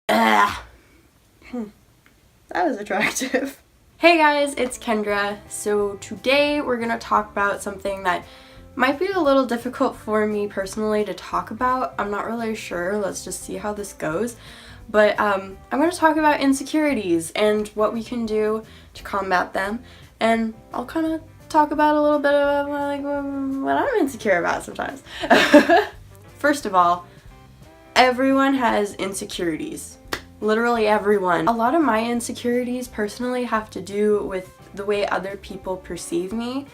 That was attractive. Hey guys, it's Kendra. So today we're gonna talk about something that might be a little difficult for me personally to talk about. I'm not really sure. Let's just see how this goes. But I'm going to talk about insecurities and what we can do to combat them. And I'll kind of talk about a little bit of like what I'm insecure about sometimes. First of all, everyone has insecurities. Literally everyone. A lot of my insecurities personally have to do with the way other people perceive me.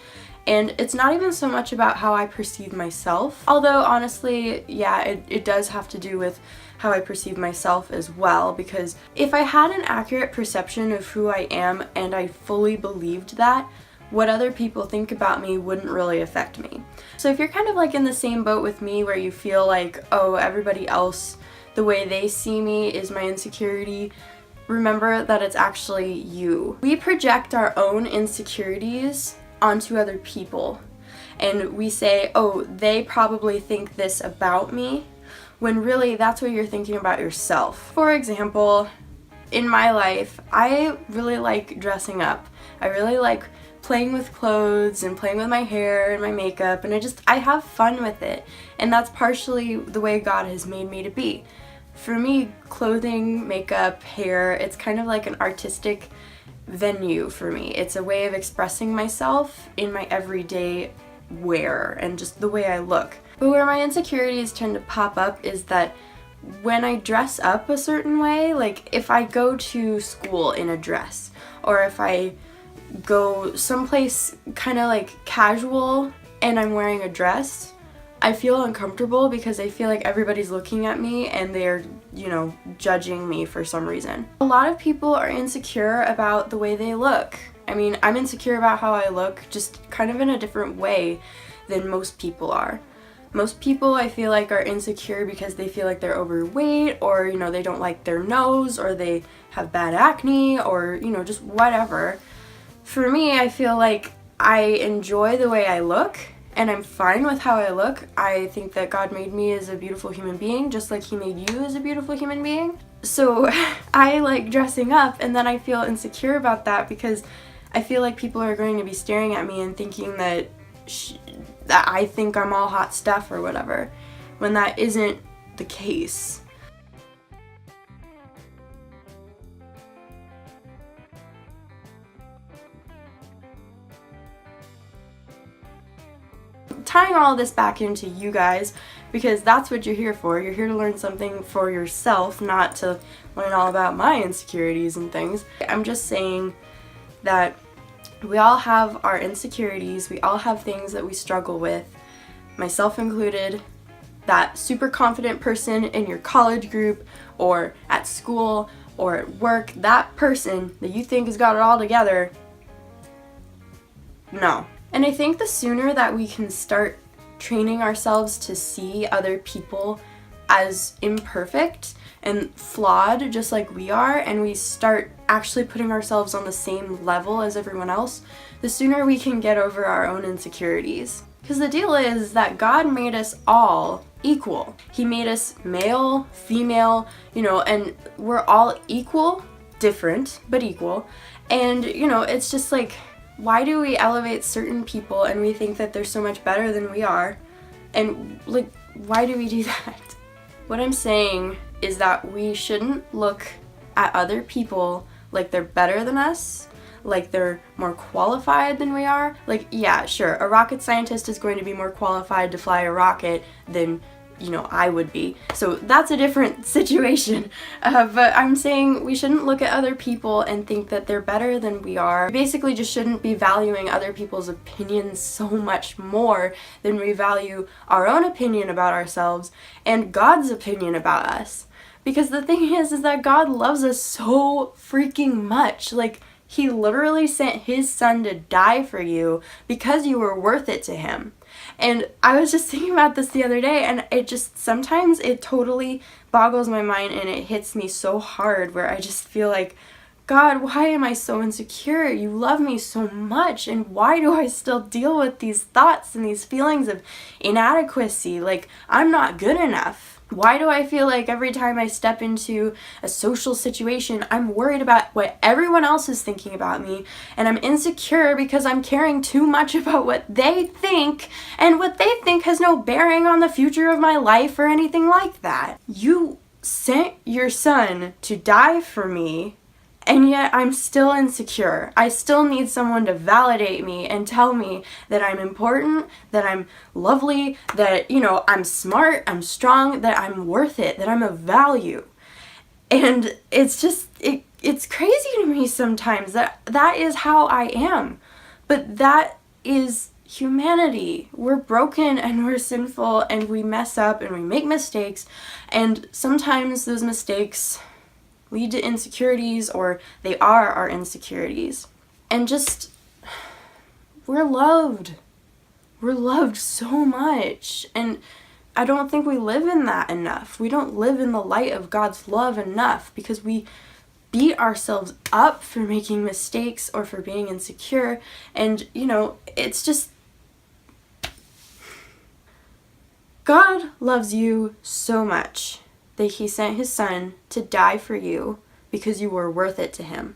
And it's not even so much about how I perceive myself. Although honestly, yeah, it does have to do with how I perceive myself as well. Because if I had an accurate perception of who I am and I fully believed that, what other people think about me wouldn't really affect me. So if you're kind of like in the same boat with me where you feel like, oh, everybody else, the way they see me is my insecurity, remember that it's actually you. We project our own insecurities onto other people, and we say, oh, they probably think this about me, when really that's what you're thinking about yourself. For example, in my life, I really like dressing up. I really like playing with clothes and playing with my hair and my makeup, and I have fun with it, and that's partially the way God has made me to be. For me, clothing, makeup, hair, it's kind of like an artistic venue for me. It's a way of expressing myself in my everyday wear and just the way I look. But where my insecurities tend to pop up is that when I dress up a certain way, like if I go to school in a dress, or if I go someplace kind of like casual and I'm wearing a dress, I feel uncomfortable because I feel like everybody's looking at me and they're, judging me for some reason. A lot of people are insecure about the way they look. I mean, I'm insecure about how I look, just kind of in a different way than most people are. Most people, I feel like, are insecure because they feel like they're overweight, or, they don't like their nose, or they have bad acne, or, just whatever. For me, I feel like I enjoy the way I look, and I'm fine with how I look. I think that God made me as a beautiful human being, just like He made you as a beautiful human being. So I like dressing up, and then I feel insecure about that because I feel like people are going to be staring at me and thinking that I think I'm all hot stuff or whatever, when that isn't the case. Tying all this back into you guys, because that's what you're here for. You're here to learn something for yourself, not to learn all about my insecurities and things. I'm just saying that we all have our insecurities, we all have things that we struggle with, myself included. That super confident person in your college group, or at school, or at work, that person that you think has got it all together, no. And I think the sooner that we can start training ourselves to see other people as imperfect and flawed just like we are, and we start actually putting ourselves on the same level as everyone else, the sooner we can get over our own insecurities. Because the deal is that God made us all equal. He made us male, female, and we're all equal, different, but equal. And, it's just like, why do we elevate certain people and we think that they're so much better than we are? And like, why do we do that? What I'm saying is that we shouldn't look at other people like they're better than us, like they're more qualified than we are. Like, yeah, sure, a rocket scientist is going to be more qualified to fly a rocket than I would be. So that's a different situation. But I'm saying we shouldn't look at other people and think that they're better than we are. We basically just shouldn't be valuing other people's opinions so much more than we value our own opinion about ourselves and God's opinion about us. Because the thing is that God loves us so freaking much. Like, He literally sent His Son to die for you because you were worth it to Him. And I was just thinking about this the other day, and sometimes it totally boggles my mind and it hits me so hard, where I just feel like, God, why am I so insecure? You love me so much, and why do I still deal with these thoughts and these feelings of inadequacy? Like, I'm not good enough. Why do I feel like every time I step into a social situation, I'm worried about what everyone else is thinking about me, and I'm insecure because I'm caring too much about what they think, and what they think has no bearing on the future of my life or anything like that. You sent your son to die for me, and yet I'm still insecure. I still need someone to validate me and tell me that I'm important, that I'm lovely, that, I'm smart, I'm strong, that I'm worth it, that I'm of value. And it's just, it's crazy to me sometimes that is how I am. But that is humanity. We're broken and we're sinful and we mess up and we make mistakes. And sometimes those mistakes lead to insecurities, or they are our insecurities. And just, we're loved. We're loved so much. And I don't think we live in that enough. We don't live in the light of God's love enough, because we beat ourselves up for making mistakes or for being insecure. And, it's just, God loves you so much that he sent his son to die for you because you were worth it to him.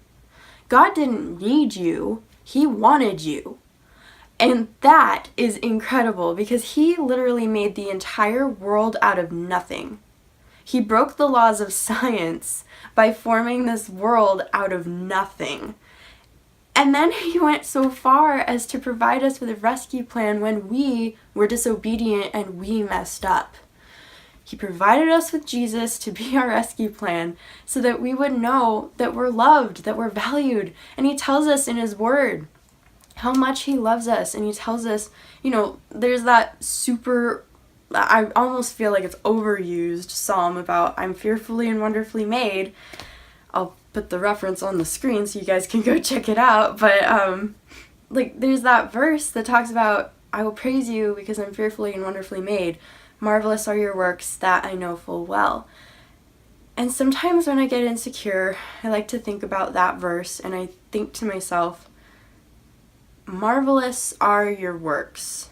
God didn't need you, he wanted you. And that is incredible, because he literally made the entire world out of nothing. He broke the laws of science by forming this world out of nothing. And then he went so far as to provide us with a rescue plan when we were disobedient and we messed up. He provided us with Jesus to be our rescue plan so that we would know that we're loved, that we're valued. And he tells us in his word how much he loves us. And he tells us, there's that super, I almost feel like it's overused psalm about I'm fearfully and wonderfully made. I'll put the reference on the screen so you guys can go check it out. But there's that verse that talks about, I will praise you because I'm fearfully and wonderfully made. Marvelous are your works, that I know full well. And sometimes when I get insecure, I like to think about that verse, and I think to myself, marvelous are your works.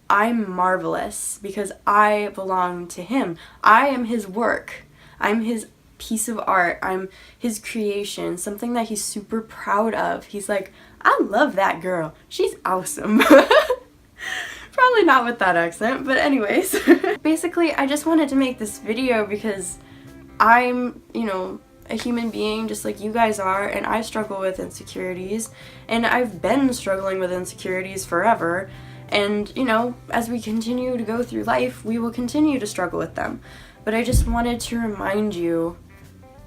I'm marvelous because I belong to him. I am his work. I'm his piece of art. I'm his creation, something that he's super proud of. He's like, I love that girl. She's awesome. Probably not with that accent, but anyways. Basically, I just wanted to make this video because I'm, a human being just like you guys are, and I struggle with insecurities, and I've been struggling with insecurities forever, and, as we continue to go through life, we will continue to struggle with them. But I just wanted to remind you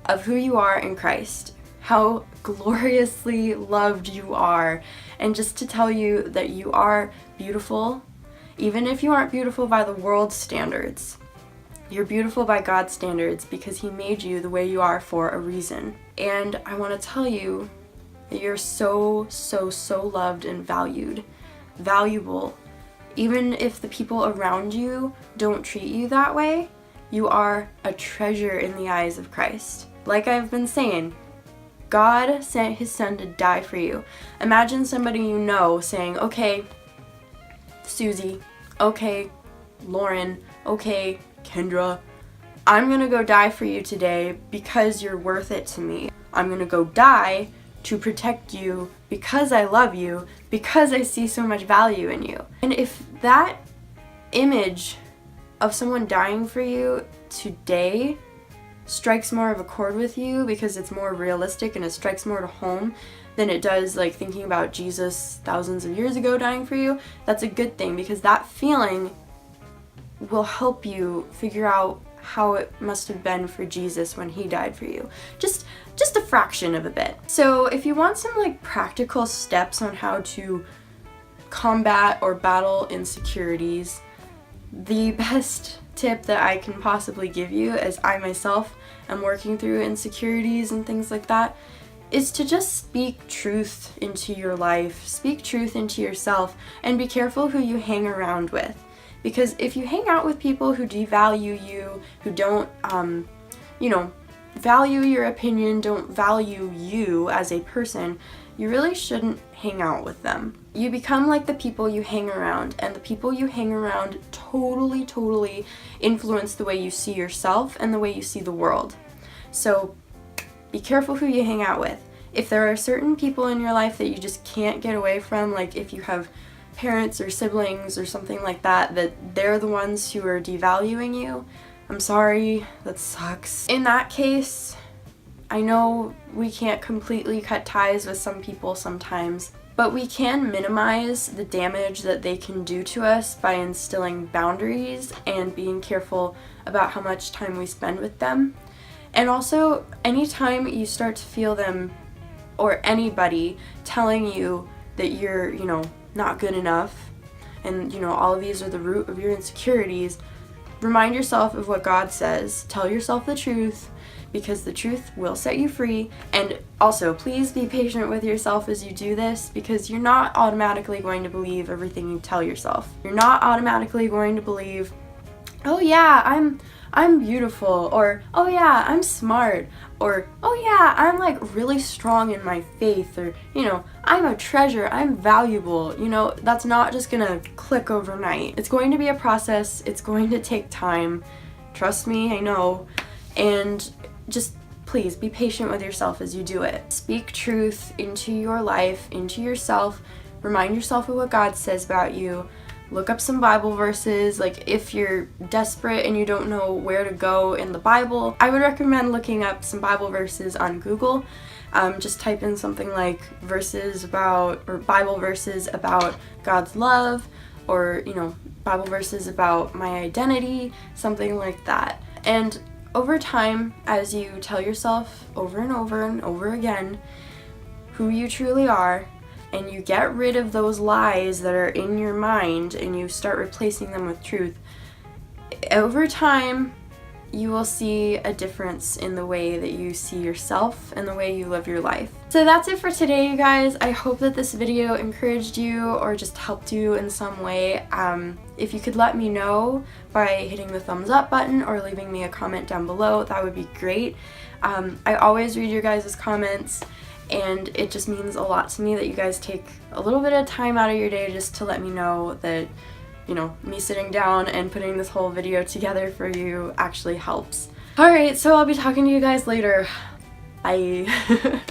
of who you are in Christ, how gloriously loved you are, and just to tell you that you are beautiful. Even if you aren't beautiful by the world's standards, you're beautiful by God's standards because he made you the way you are for a reason. And I want to tell you that you're so, so, so loved and valuable. Even if the people around you don't treat you that way, you are a treasure in the eyes of Christ. Like I've been saying, God sent his son to die for you. Imagine somebody you know saying, okay, Susie, okay, Lauren, okay, Kendra, I'm gonna go die for you today because you're worth it to me. I'm gonna go die to protect you because I love you, because I see so much value in you. And if that image of someone dying for you today strikes more of a chord with you because it's more realistic and it strikes more to home than it does like thinking about Jesus thousands of years ago dying for you, that's a good thing, because that feeling will help you figure out how it must have been for Jesus when he died for you. Just a fraction of a bit. So if you want some like practical steps on how to combat or battle insecurities, the best tip that I can possibly give you, as I myself am working through insecurities and things like that, is to just speak truth into your life, speak truth into yourself, and be careful who you hang around with. Because if you hang out with people who devalue you, who don't, value your opinion, don't value you as a person, you really shouldn't hang out with them. You become like the people you hang around, and the people you hang around totally influence the way you see yourself and the way you see the world. So be careful who you hang out with. If there are certain people in your life that you just can't get away from, like if you have parents or siblings or something like that, that they're the ones who are devaluing you, I'm sorry, that sucks. In that case, I know we can't completely cut ties with some people sometimes, but we can minimize the damage that they can do to us by instilling boundaries and being careful about how much time we spend with them. And also, anytime you start to feel them or anybody telling you that you're, not good enough, and, all of these are the root of your insecurities, remind yourself of what God says. Tell yourself the truth, because the truth will set you free. And also, please be patient with yourself as you do this, because you're not automatically going to believe everything you tell yourself. You're not automatically going to believe, oh yeah, I'm beautiful, or oh yeah, I'm smart, or oh yeah, I'm like really strong in my faith, or I'm a treasure, I'm valuable. That's not just gonna click overnight. It's going to be a process, it's going to take time. Trust me, I know. And just please be patient with yourself as you do it. Speak truth into your life, into yourself. Remind yourself of what God says about you. Look up some Bible verses. Like if you're desperate and you don't know where to go in the Bible, I would recommend looking up some Bible verses on Google. Just type in something like Bible verses about God's love, or Bible verses about my identity, something like that. And over time, as you tell yourself over and over and over again who you truly are, and you get rid of those lies that are in your mind and you start replacing them with truth, over time you will see a difference in the way that you see yourself and the way you live your life. So that's it for today, you guys. I hope that this video encouraged you or just helped you in some way. If you could let me know by hitting the thumbs up button or leaving me a comment down below, that would be great. I always read your guys' comments, and it just means a lot to me that you guys take a little bit of time out of your day just to let me know that, me sitting down and putting this whole video together for you actually helps. Alright, so I'll be talking to you guys later. Bye.